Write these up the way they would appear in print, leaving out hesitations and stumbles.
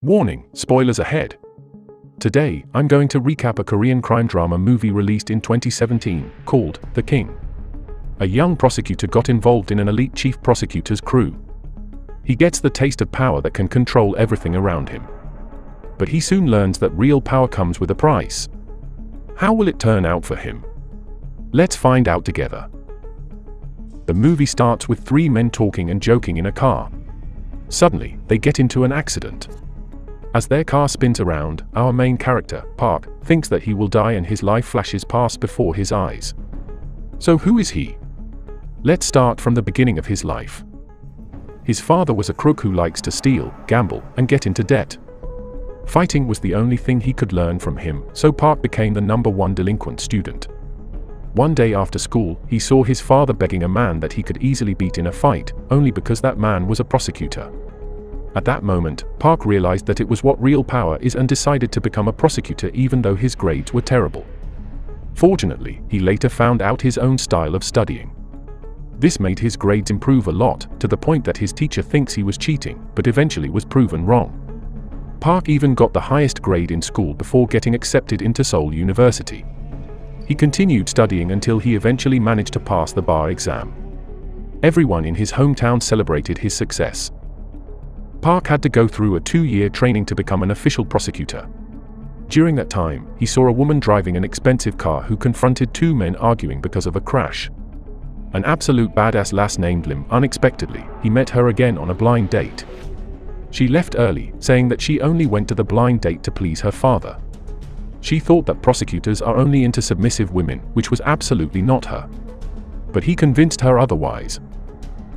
Warning, spoilers ahead. Today, I'm going to recap a Korean crime drama movie released in 2017, called The King. A young prosecutor got involved in an elite chief prosecutor's crew. He gets the taste of power that can control everything around him. But he soon learns that real power comes with a price. How will it turn out for him? Let's find out together. The movie starts with three men talking and joking in a car. Suddenly, they get into an accident. As their car spins around, our main character, Park, thinks that he will die and his life flashes past before his eyes. So who is he? Let's start from the beginning of his life. His father was a crook who likes to steal, gamble, and get into debt. Fighting was the only thing he could learn from him, so Park became the #1 delinquent student. One day after school, he saw his father begging a man that he could easily beat in a fight, only because that man was a prosecutor. At that moment, Park realized that it was what real power is and decided to become a prosecutor even though his grades were terrible. Fortunately, he later found out his own style of studying. This made his grades improve a lot, to the point that his teacher thinks he was cheating, but eventually was proven wrong. Park even got the highest grade in school before getting accepted into Seoul University. He continued studying until he eventually managed to pass the bar exam. Everyone in his hometown celebrated his success. Park had to go through a 2-year training to become an official prosecutor. During that time, he saw a woman driving an expensive car who confronted two men arguing because of a crash. An absolute badass lass named Lim. Unexpectedly, he met her again on a blind date. She left early, saying that she only went to the blind date to please her father. She thought that prosecutors are only into submissive women, which was absolutely not her. But he convinced her otherwise.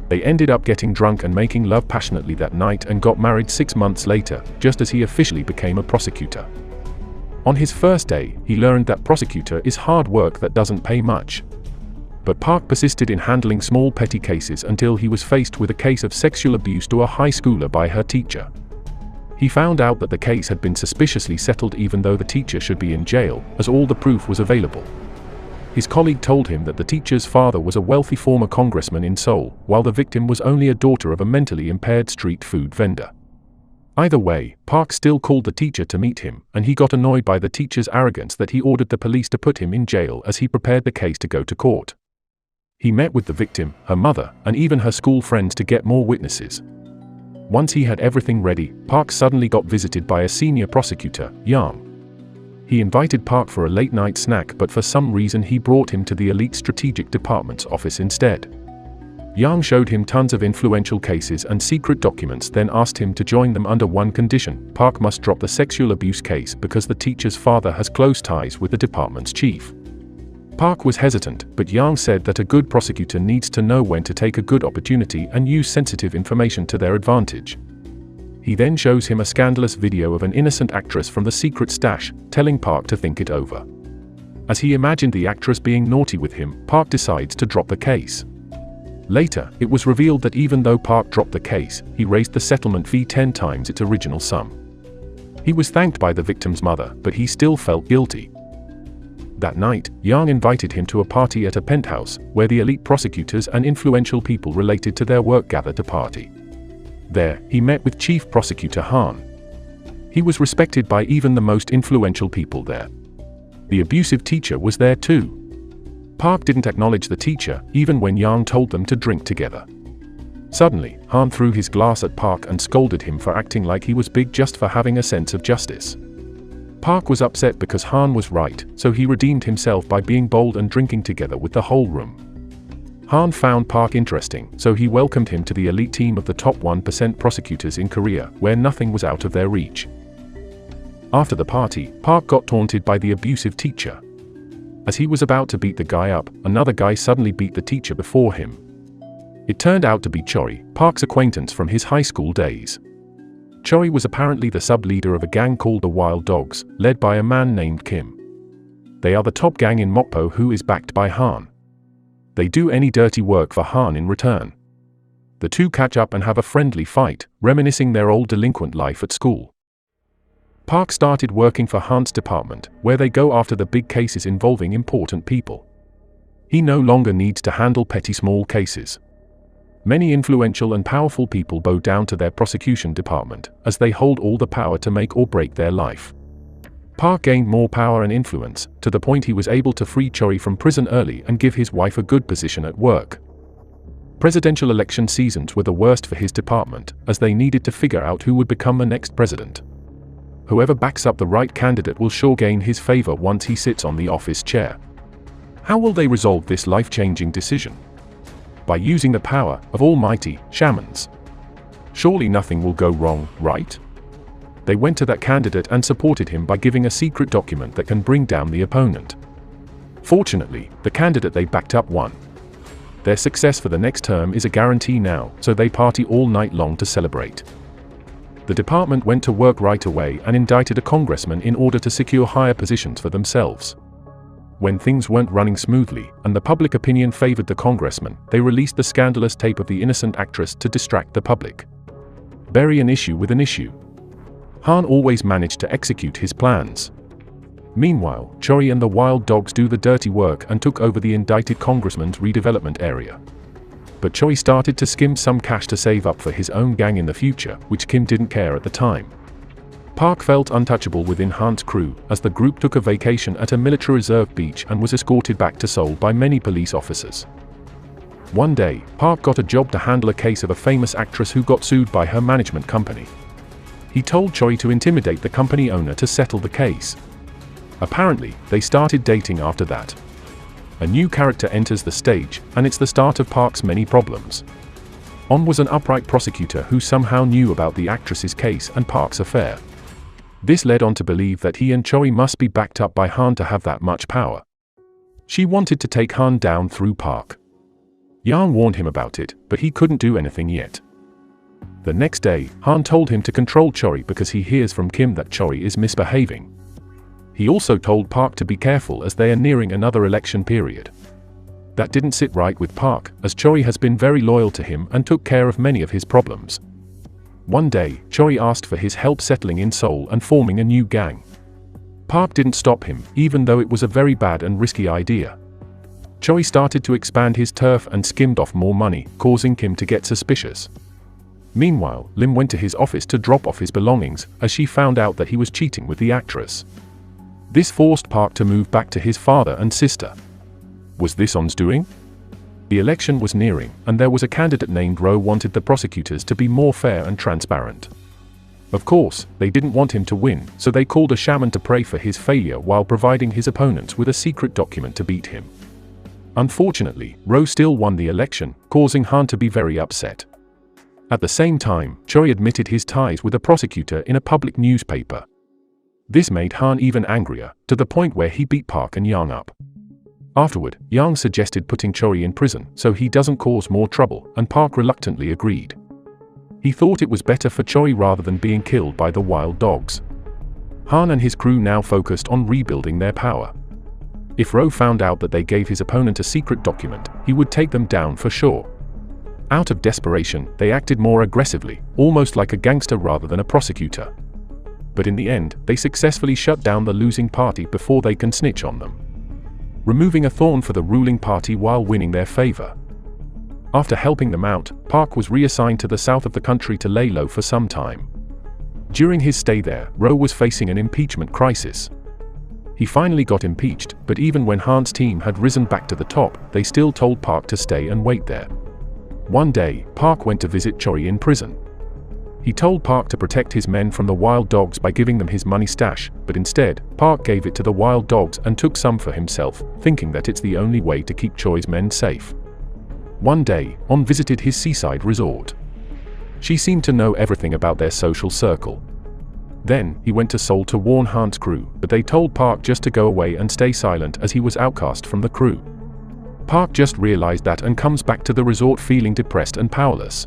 They ended up getting drunk and making love passionately that night and got married 6 months later, just as he officially became a prosecutor. On his first day, he learned that prosecutor is hard work that doesn't pay much. But Park persisted in handling small petty cases until he was faced with a case of sexual abuse to a high schooler by her teacher. He found out that the case had been suspiciously settled even though the teacher should be in jail, as all the proof was available. His colleague told him that the teacher's father was a wealthy former congressman in Seoul, while the victim was only a daughter of a mentally impaired street food vendor. Either way, Park still called the teacher to meet him, and he got annoyed by the teacher's arrogance that he ordered the police to put him in jail as he prepared the case to go to court. He met with the victim, her mother, and even her school friends to get more witnesses. Once he had everything ready, Park suddenly got visited by a senior prosecutor, Yang. He invited Park for a late-night snack, but for some reason he brought him to the elite strategic department's office instead. Yang showed him tons of influential cases and secret documents, then asked him to join them under one condition: Park must drop the sexual abuse case because the teacher's father has close ties with the department's chief. Park was hesitant, but Yang said that a good prosecutor needs to know when to take a good opportunity and use sensitive information to their advantage. He then shows him a scandalous video of an innocent actress from the secret stash, telling Park to think it over. As he imagined the actress being naughty with him, Park decides to drop the case. Later, it was revealed that even though Park dropped the case, he raised the settlement fee 10 times its original sum. He was thanked by the victim's mother, but he still felt guilty. That night, Yang invited him to a party at a penthouse, where the elite prosecutors and influential people related to their work gathered to party. There, he met with Chief Prosecutor Han. He was respected by even the most influential people there. The abusive teacher was there too. Park didn't acknowledge the teacher, even when Yang told them to drink together. Suddenly, Han threw his glass at Park and scolded him for acting like he was big just for having a sense of justice. Park was upset because Han was right, so he redeemed himself by being bold and drinking together with the whole room. Han found Park interesting, so he welcomed him to the elite team of the top 1% prosecutors in Korea, where nothing was out of their reach. After the party, Park got taunted by the abusive teacher. As he was about to beat the guy up, another guy suddenly beat the teacher before him. It turned out to be Choi, Park's acquaintance from his high school days. Choi was apparently the sub-leader of a gang called the Wild Dogs, led by a man named Kim. They are the top gang in Mokpo who is backed by Han. They do any dirty work for Han in return. The two catch up and have a friendly fight, reminiscing their old delinquent life at school. Park started working for Han's department, where they go after the big cases involving important people. He no longer needs to handle petty small cases. Many influential and powerful people bow down to their prosecution department, as they hold all the power to make or break their life. Park gained more power and influence, to the point he was able to free Choi from prison early and give his wife a good position at work. Presidential election seasons were the worst for his department, as they needed to figure out who would become the next president. Whoever backs up the right candidate will sure gain his favor once he sits on the office chair. How will they resolve this life-changing decision? By using the power of almighty shamans. Surely nothing will go wrong, right? They went to that candidate and supported him by giving a secret document that can bring down the opponent. Fortunately, the candidate they backed up won. Their success for the next term is a guarantee now, so they party all night long to celebrate. The department went to work right away and indicted a congressman in order to secure higher positions for themselves. When things weren't running smoothly, and the public opinion favored the congressman, they released the scandalous tape of the innocent actress to distract the public. Bury an issue with an issue. Han always managed to execute his plans. Meanwhile, Choi and the wild dogs do the dirty work and took over the indicted congressman's redevelopment area. But Choi started to skim some cash to save up for his own gang in the future, which Kim didn't care at the time. Park felt untouchable within Han's crew, as the group took a vacation at a military reserve beach and was escorted back to Seoul by many police officers. One day, Park got a job to handle a case of a famous actress who got sued by her management company. He told Choi to intimidate the company owner to settle the case. Apparently, they started dating after that. A new character enters the stage, and it's the start of Park's many problems. On was an upright prosecutor who somehow knew about the actress's case and Park's affair. This led on to believe that he and Choi must be backed up by Han to have that much power. She wanted to take Han down through Park. Yang warned him about it, but he couldn't do anything yet. The next day, Han told him to control Choi because he hears from Kim that Choi is misbehaving. He also told Park to be careful as they are nearing another election period. That didn't sit right with Park, as Choi has been very loyal to him and took care of many of his problems. One day, Choi asked for his help settling in Seoul and forming a new gang. Park didn't stop him, even though it was a very bad and risky idea. Choi started to expand his turf and skimmed off more money, causing Kim to get suspicious. Meanwhile, Lim went to his office to drop off his belongings, as she found out that he was cheating with the actress. This forced Park to move back to his father and sister. Was this On's doing? The election was nearing, and there was a candidate named Ro wanted the prosecutors to be more fair and transparent. Of course, they didn't want him to win, so they called a shaman to pray for his failure while providing his opponents with a secret document to beat him. Unfortunately, Ro still won the election, causing Han to be very upset. At the same time, Choi admitted his ties with a prosecutor in a public newspaper. This made Han even angrier, to the point where he beat Park and Yang up. Afterward, Yang suggested putting Choi in prison so he doesn't cause more trouble, and Park reluctantly agreed. He thought it was better for Choi rather than being killed by the wild dogs. Han and his crew now focused on rebuilding their power. If Ro found out that they gave his opponent a secret document, he would take them down for sure. Out of desperation, they acted more aggressively, almost like a gangster rather than a prosecutor. But in the end, they successfully shut down the losing party before they can snitch on them, removing a thorn for the ruling party while winning their favor. After helping them out, Park was reassigned to the south of the country to lay low for some time. During his stay there, Ro was facing an impeachment crisis. He finally got impeached, but even when Han's team had risen back to the top, they still told Park to stay and wait there. One day, Park went to visit Choi in prison. He told Park to protect his men from the wild dogs by giving them his money stash, but instead, Park gave it to the wild dogs and took some for himself, thinking that it's the only way to keep Choi's men safe. One day, On visited his seaside resort. She seemed to know everything about their social circle. Then, he went to Seoul to warn Han's crew, but they told Park just to go away and stay silent as he was outcast from the crew. Park just realized that and comes back to the resort feeling depressed and powerless.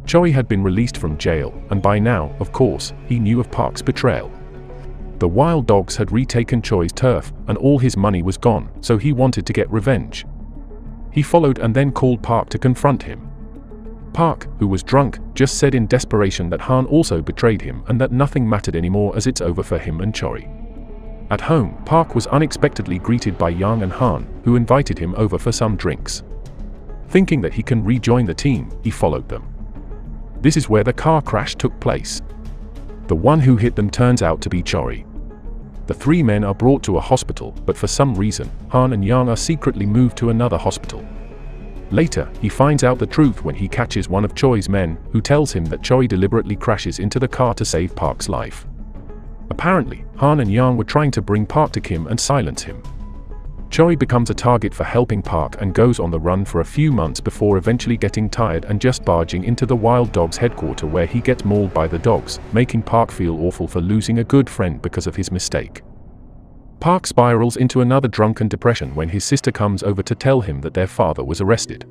Choi had been released from jail, and by now, of course, he knew of Park's betrayal. The wild dogs had retaken Choi's turf, and all his money was gone, so he wanted to get revenge. He followed and then called Park to confront him. Park, who was drunk, just said in desperation that Han also betrayed him and that nothing mattered anymore as it's over for him and Choi. At home, Park was unexpectedly greeted by Yang and Han, who invited him over for some drinks. Thinking that he can rejoin the team, he followed them. This is where the car crash took place. The one who hit them turns out to be Choi. The three men are brought to a hospital, but for some reason, Han and Yang are secretly moved to another hospital. Later, he finds out the truth when he catches one of Choi's men, who tells him that Choi deliberately crashes into the car to save Park's life. Apparently, Han and Yang were trying to bring Park to Kim and silence him. Choi becomes a target for helping Park and goes on the run for a few months before eventually getting tired and just barging into the Wild Dogs headquarters, where he gets mauled by the dogs, making Park feel awful for losing a good friend because of his mistake. Park spirals into another drunken depression when his sister comes over to tell him that their father was arrested.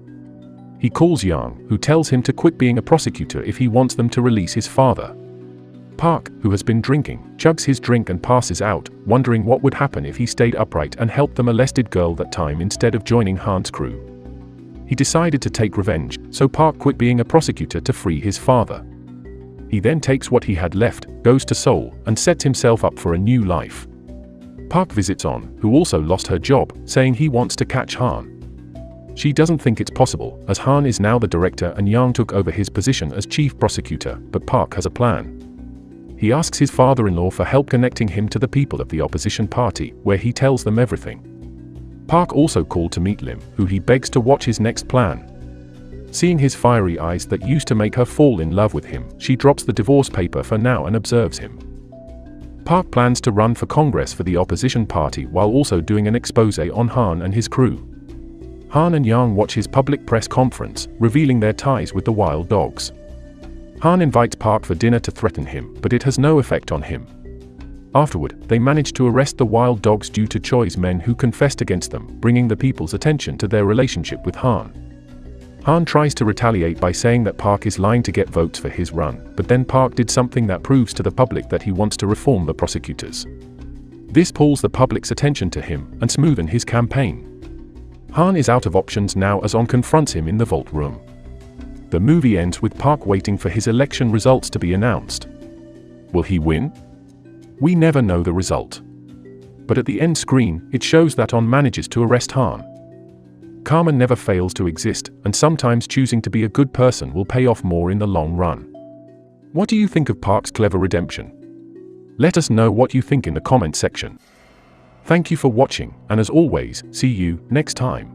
He calls Yang, who tells him to quit being a prosecutor if he wants them to release his father. Park, who has been drinking, chugs his drink and passes out, wondering what would happen if he stayed upright and helped the molested girl that time instead of joining Han's crew. He decided to take revenge, so Park quit being a prosecutor to free his father. He then takes what he had left, goes to Seoul, and sets himself up for a new life. Park visits On, who also lost her job, saying he wants to catch Han. She doesn't think it's possible, as Han is now the director and Yang took over his position as chief prosecutor, but Park has a plan. He asks his father-in-law for help connecting him to the people of the opposition party, where he tells them everything. Park also called to meet Lim, who he begs to watch his next plan. Seeing his fiery eyes that used to make her fall in love with him, she drops the divorce paper for now and observes him. Park plans to run for Congress for the opposition party while also doing an expose on Han and his crew. Han and Yang watch his public press conference, revealing their ties with the Wild Dogs. Han invites Park for dinner to threaten him, but it has no effect on him. Afterward, they manage to arrest the Wild Dogs due to Choi's men who confessed against them, bringing the people's attention to their relationship with Han. Han tries to retaliate by saying that Park is lying to get votes for his run, but then Park did something that proves to the public that he wants to reform the prosecutors. This pulls the public's attention to him and smoothens his campaign. Han is out of options now as On confronts him in the vault room. The movie ends with Park waiting for his election results to be announced. Will he win? We never know the result. But at the end screen, it shows that On manages to arrest Han. Karma never fails to exist, and sometimes choosing to be a good person will pay off more in the long run. What do you think of Park's clever redemption? Let us know what you think in the comment section. Thank you for watching, and as always, see you next time.